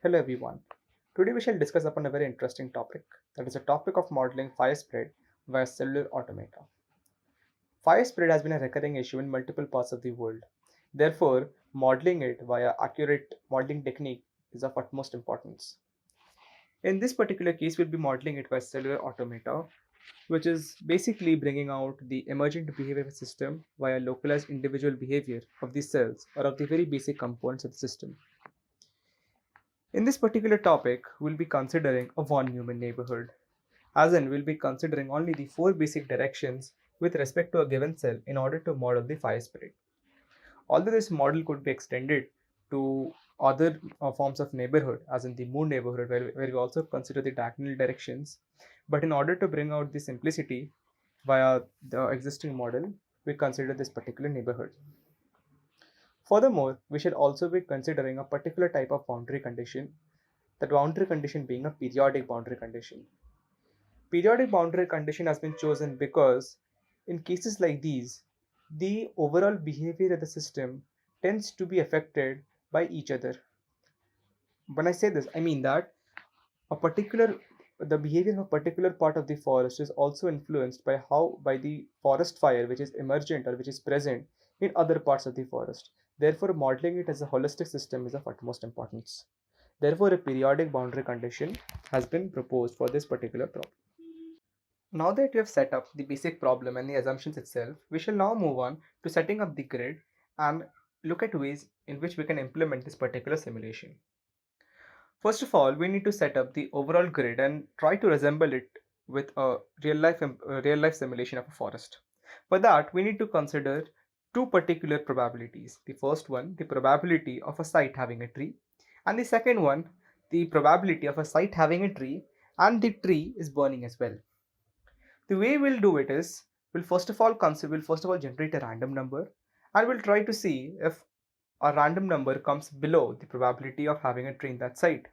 Hello everyone. Today we shall discuss upon a very interesting topic, that is a topic of modeling fire spread via cellular automata. Fire spread has been a recurring issue in multiple parts of the world. Therefore, modeling it via accurate modeling technique is of utmost importance. In this particular case, we'll be modeling it via cellular automata, which is basically bringing out the emergent behavior of a system via localized individual behavior of the cells or of the very basic components of the system. In this particular topic, we'll be considering a von Neumann neighborhood, as in we'll be considering only the four basic directions with respect to a given cell in order to model the fire spread. Although this model could be extended to other forms of neighborhood, as in the moon neighborhood, where we also consider the diagonal directions, but in order to bring out the simplicity via the existing model, we consider this particular neighborhood. Furthermore, we should also be considering a particular type of boundary condition, that boundary condition being a periodic boundary condition. Periodic boundary condition has been chosen because in cases like these, the overall behavior of the system tends to be affected by each other. When I say this, I mean that a particular the behavior of a particular part of the forest is also influenced by the forest fire which is emergent or which is present in other parts of the forest. Therefore, modeling it as a holistic system is of utmost importance. Therefore, a periodic boundary condition has been proposed for this particular problem. Now that we have set up the basic problem and the assumptions itself, we shall now move on to setting up the grid and look at ways in which we can implement this particular simulation. First of all, we need to set up the overall grid and try to resemble it with a real life simulation of a forest. For that, we need to consider two particular probabilities. The first one, the probability of a site having a tree, and the second one, the probability of a site having a tree and the tree is burning as well. The way we'll do it is we'll first of all generate a random number and we'll try to see if a random number comes below the probability of having a tree in that site.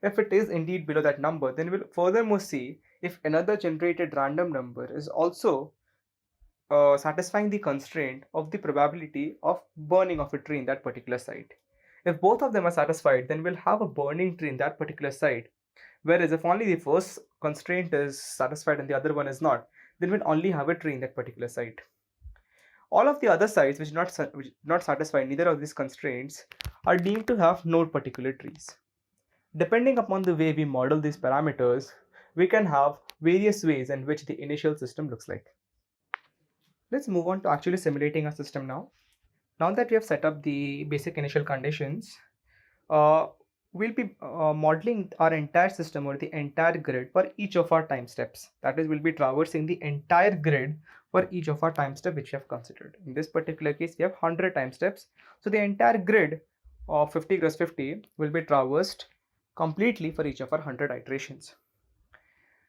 If it is indeed below that number, then we'll furthermore see if another generated random number is also satisfying the constraint of the probability of burning of a tree in that particular site. If both of them are satisfied, then we'll have a burning tree in that particular site. Whereas if only the first constraint is satisfied and the other one is not, then we'll only have a tree in that particular site. All of the other sites which not satisfy neither of these constraints are deemed to have no particular trees. Depending upon the way we model these parameters, we can have various ways in which the initial system looks like. Let's move on to actually simulating a system now. Now that we have set up the basic initial conditions, we'll be modeling our entire system or the entire grid for each of our time steps. That is, we'll be traversing the entire grid for each of our time step which we have considered. In this particular case, we have 100 time steps. So the entire grid of 50 cross 50 will be traversed completely for each of our 100 iterations.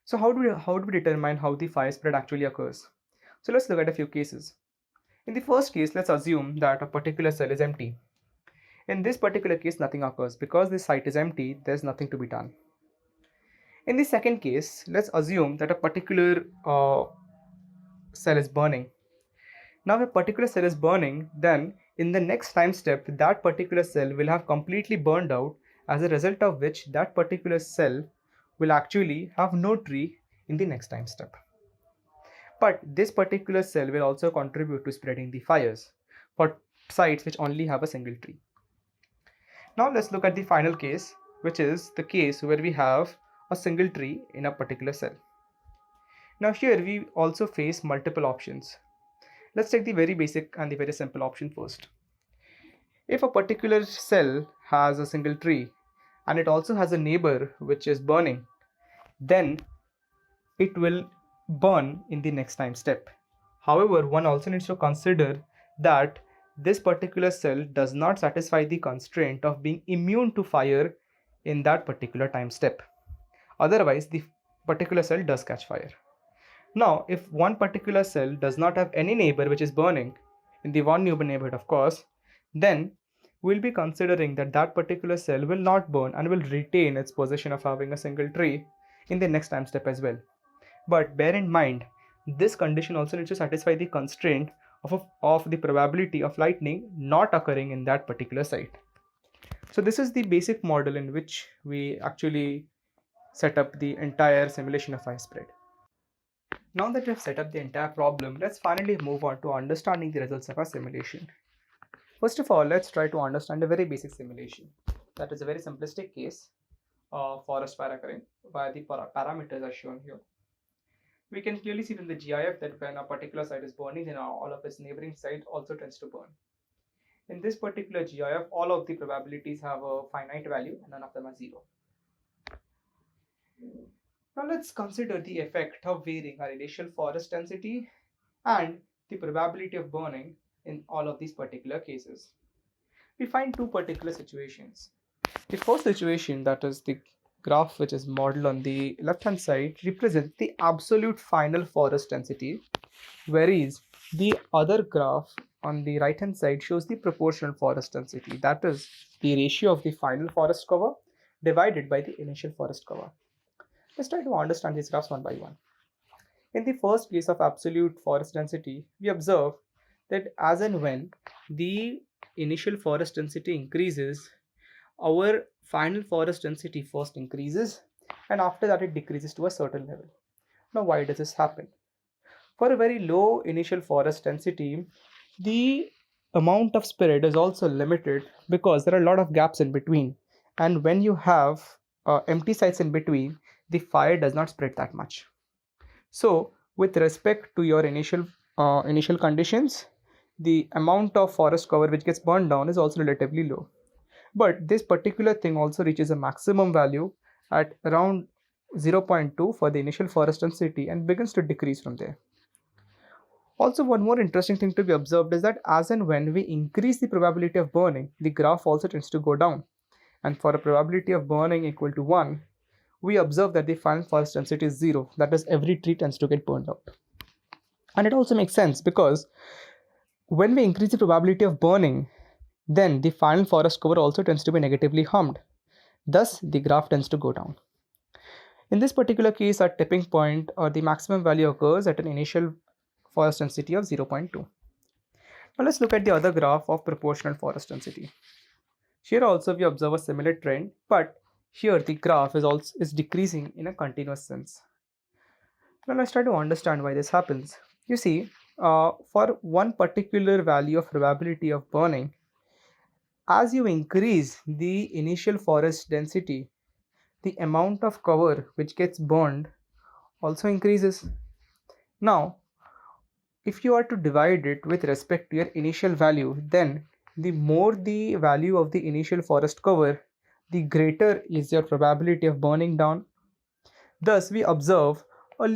So how do we determine how the fire spread actually occurs? So let's look at a few cases. In the first case, let's assume that a particular cell is empty. In this particular case, nothing occurs. Because this site is empty, there's nothing to be done. In the second case, let's assume that a particular cell is burning. Now, if a particular cell is burning, then in the next time step, that particular cell will have completely burned out, as a result of which that particular cell will actually have no tree in the next time step. But this particular cell will also contribute to spreading the fires for sites which only have a single tree. Now let's look at the final case, which is the case where we have a single tree in a particular cell. Now here we also face multiple options. Let's take the very basic and the very simple option first. If a particular cell has a single tree and it also has a neighbor which is burning, then it will burn in the next time step. However, one also needs to consider that this particular cell does not satisfy the constraint of being immune to fire in that particular time step. Otherwise, the particular cell does catch fire. Now, if one particular cell does not have any neighbor which is burning, in the von Neumann neighborhood of course, then we'll be considering that that particular cell will not burn and will retain its position of having a single tree in the next time step as well. But bear in mind, this condition also needs to satisfy the constraint of the probability of lightning not occurring in that particular site. So this is the basic model in which we actually set up the entire simulation of ice spread. Now that we have set up the entire problem, let's finally move on to understanding the results of our simulation. First of all, let's try to understand a very basic simulation. That is a very simplistic case of forest fire occurring where the parameters are shown here. We can clearly see from the GIF that when a particular site is burning, then all of its neighboring sites also tends to burn. In this particular GIF, all of the probabilities have a finite value and none of them are zero. Now let's consider the effect of varying our initial forest density and the probability of burning in all of these particular cases. We find two particular situations. The first situation, that is the graph which is modeled on the left hand side, represents the absolute final forest density, whereas the other graph on the right hand side shows the proportional forest density, that is the ratio of the final forest cover divided by the initial forest cover. Let's try to understand these graphs one by one. In the first case of absolute forest density, we observe that as and when the initial forest density increases, our final forest density first increases and after that it decreases to a certain level. Now why does this happen? For a very low initial forest density, the amount of spread is also limited because there are a lot of gaps in between, and when you have empty sites in between, the fire does not spread that much. So with respect to your initial conditions, the amount of forest cover which gets burned down is also relatively low. But this particular thing also reaches a maximum value at around 0.2 for the initial forest density and begins to decrease from there. Also, one more interesting thing to be observed is that as and when we increase the probability of burning, the graph also tends to go down. And for a probability of burning equal to 1, we observe that the final forest density is 0. That is, every tree tends to get burned out. And it also makes sense because when we increase the probability of burning, then the final forest cover also tends to be negatively harmed. Thus, the graph tends to go down. In this particular case, our tipping point or the maximum value occurs at an initial forest density of 0.2. Now let's look at the other graph of proportional forest density. Here also we observe a similar trend, but here the graph is decreasing in a continuous sense. Now let's try to understand why this happens. You see, for one particular value of probability of burning, as you increase the initial forest density, the amount of cover which gets burned also increases. Now, if you are to divide it with respect to your initial value, then the more the value of the initial forest cover, the greater is your probability of burning down. Thus, we observe a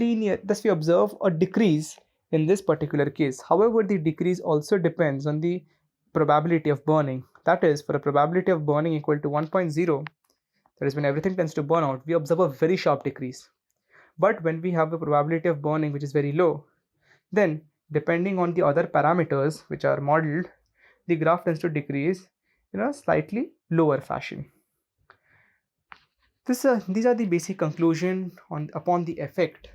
decrease in this particular case. However, the decrease also depends on the probability of burning. That is, for a probability of burning equal to 1.0, that is when everything tends to burn out, we observe a very sharp decrease. But when we have a probability of burning which is very low, then depending on the other parameters which are modeled, the graph tends to decrease in a slightly lower fashion. These are the basic conclusion upon the effect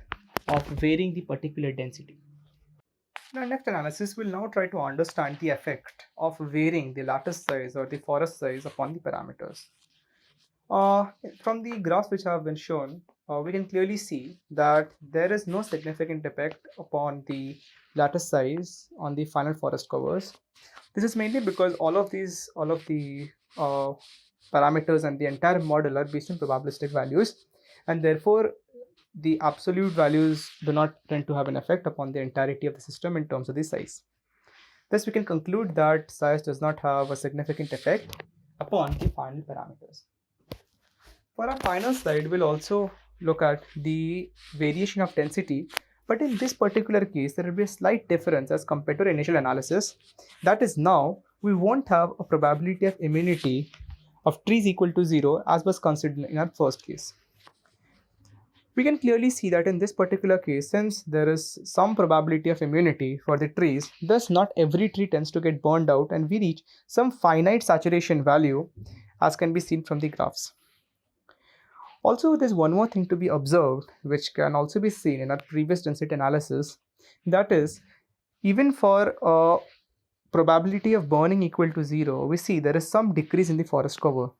of varying the particular density. In our next analysis, we'll now try to understand the effect of varying the lattice size or the forest size upon the parameters. From the graphs which have been shown, we can clearly see that there is no significant effect upon the lattice size on the final forest covers. This is mainly because all of the parameters and the entire model are based on probabilistic values, and therefore the absolute values do not tend to have an effect upon the entirety of the system in terms of the size. Thus, we can conclude that size does not have a significant effect upon the final parameters. For our final slide, we'll also look at the variation of density, but in this particular case, there will be a slight difference as compared to our initial analysis. That is, now we won't have a probability of immunity of trees equal to 0 as was considered in our first case. We can clearly see that in this particular case, since there is some probability of immunity for the trees, thus not every tree tends to get burned out and we reach some finite saturation value as can be seen from the graphs. Also, there's one more thing to be observed which can also be seen in our previous density analysis, that is, even for a probability of burning equal to 0, we see there is some decrease in the forest cover.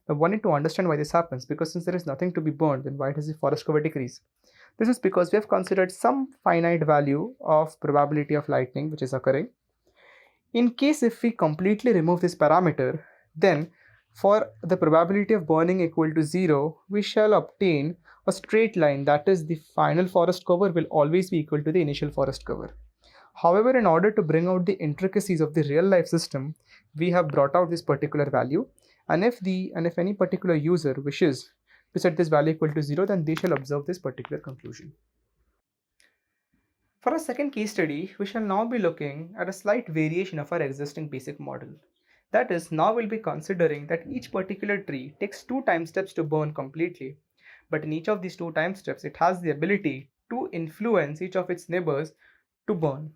Now, one need to understand why this happens, because since there is nothing to be burned, then why does the forest cover decrease? This is because we have considered some finite value of probability of lightning which is occurring. In case if we completely remove this parameter, then for the probability of burning equal to 0, we shall obtain a straight line, that is the final forest cover will always be equal to the initial forest cover. However, in order to bring out the intricacies of the real life system, we have brought out this particular value, and if any particular user wishes to set this value equal to 0, then they shall observe this particular conclusion. For our second case study, we shall now be looking at a slight variation of our existing basic model. That is, now we'll be considering that each particular tree takes 2 time steps to burn completely, but in each of these 2 time steps, it has the ability to influence each of its neighbors to burn.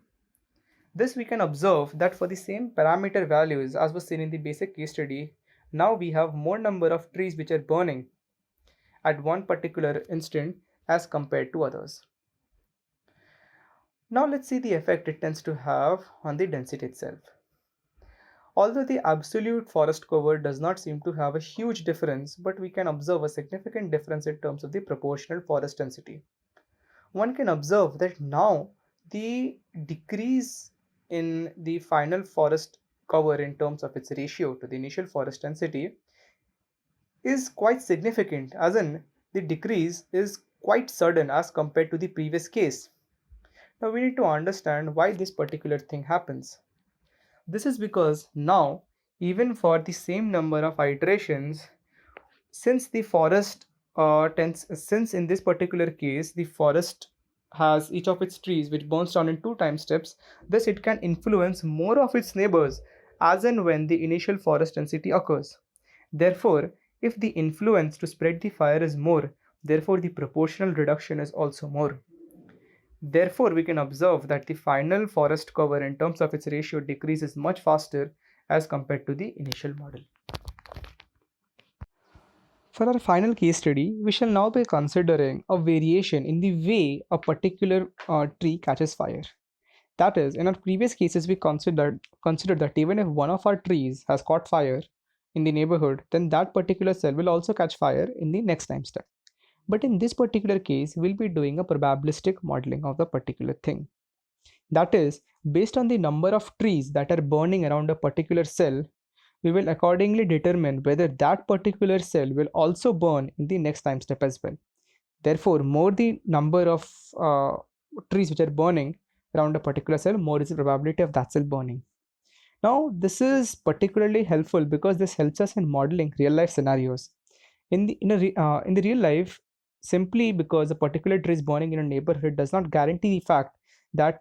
This we can observe that for the same parameter values as was seen in the basic case study, now we have more number of trees which are burning at one particular instant as compared to others. Now let's see the effect it tends to have on the density itself. Although the absolute forest cover does not seem to have a huge difference, but we can observe a significant difference in terms of the proportional forest density. One can observe that now the decrease in the final forest cover in terms of its ratio to the initial forest density is quite significant, as in the decrease is quite sudden as compared to the previous case. Now we need to understand why this particular thing happens. This is because now, even for the same number of iterations, since the forest since in this particular case the forest has each of its trees which burns down in 2 time steps, thus it can influence more of its neighbors as and when the initial forest density occurs. Therefore, if the influence to spread the fire is more, therefore the proportional reduction is also more. Therefore, we can observe that the final forest cover in terms of its ratio decreases much faster as compared to the initial model. For our final case study, we shall now be considering a variation in the way a particular tree catches fire. That is, in our previous cases, we considered that even if one of our trees has caught fire in the neighborhood, then that particular cell will also catch fire in the next time step. But in this particular case, we'll be doing a probabilistic modeling of the particular thing. That is, based on the number of trees that are burning around a particular cell, we will accordingly determine whether that particular cell will also burn in the next time step as well. Therefore, more the number of trees which are burning around a particular cell, more is the probability of that cell burning. Now, this is particularly helpful because this helps us in modeling real life scenarios. In the real life, simply because a particular tree is burning in a neighborhood does not guarantee the fact that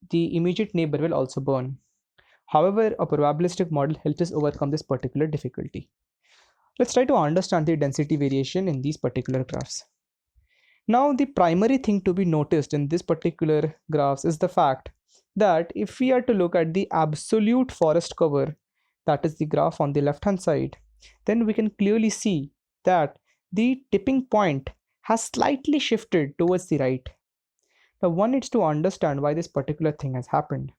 the immediate neighbor will also burn. However, a probabilistic model helps us overcome this particular difficulty. Let's try to understand the density variation in these particular graphs. Now, the primary thing to be noticed in this particular graphs is the fact that if we are to look at the absolute forest cover, that is the graph on the left hand side, then we can clearly see that the tipping point has slightly shifted towards the right. Now, one needs to understand why this particular thing has happened.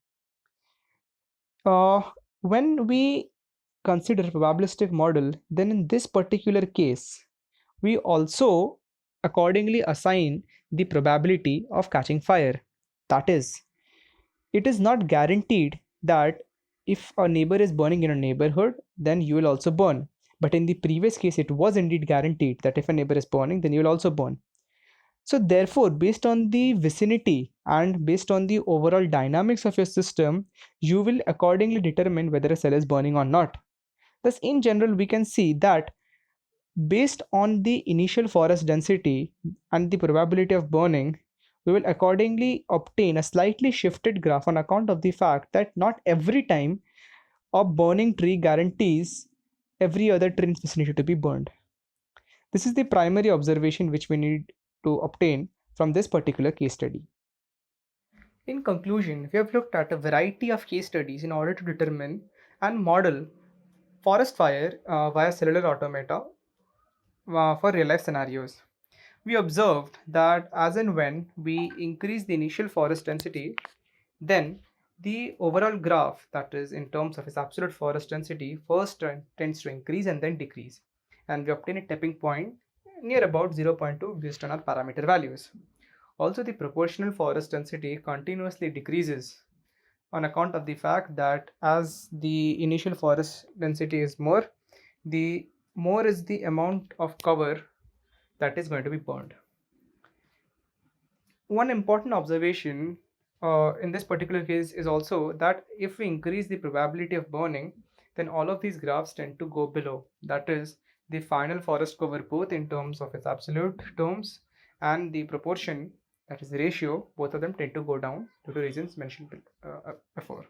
When we consider probabilistic model, then in this particular case, we also accordingly assign the probability of catching fire. That is, it is not guaranteed that if a neighbor is burning in a neighborhood, then you will also burn. But in the previous case, it was indeed guaranteed that if a neighbor is burning, then you will also burn. So therefore, based on the vicinity and based on the overall dynamics of your system, you will accordingly determine whether a cell is burning or not. Thus, in general, we can see that based on the initial forest density and the probability of burning, we will accordingly obtain a slightly shifted graph on account of the fact that not every time a burning tree guarantees every other tree in its vicinity to be burned. This is the primary observation which we need to obtain from this particular case study. In conclusion, we have looked at a variety of case studies in order to determine and model forest fire via cellular automata for real life scenarios. We observed that as and when we increase the initial forest density, then the overall graph, that is in terms of its absolute forest density, first tends to increase and then decrease, and we obtain a tipping point near about 0.2 based on our parameter values. Also, the proportional forest density continuously decreases on account of the fact that as the initial forest density is more, the more is the amount of cover that is going to be burned. One important observation in this particular case is also that if we increase the probability of burning, then all of these graphs tend to go below. That is, the final forest cover, both in terms of its absolute terms and the proportion, that is the ratio, both of them tend to go down due to reasons mentioned before.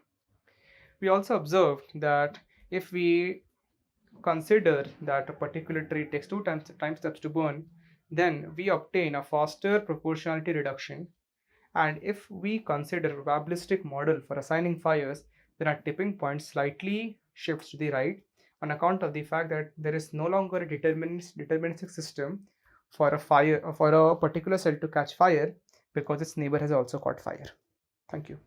We also observed that if we consider that a particular tree takes two time steps to burn, then we obtain a faster proportionality reduction. And if we consider a probabilistic model for assigning fires, then our tipping point slightly shifts to the right on account of the fact that there is no longer a deterministic system for a fire, for a particular cell to catch fire, because its neighbor has also caught fire. Thank you.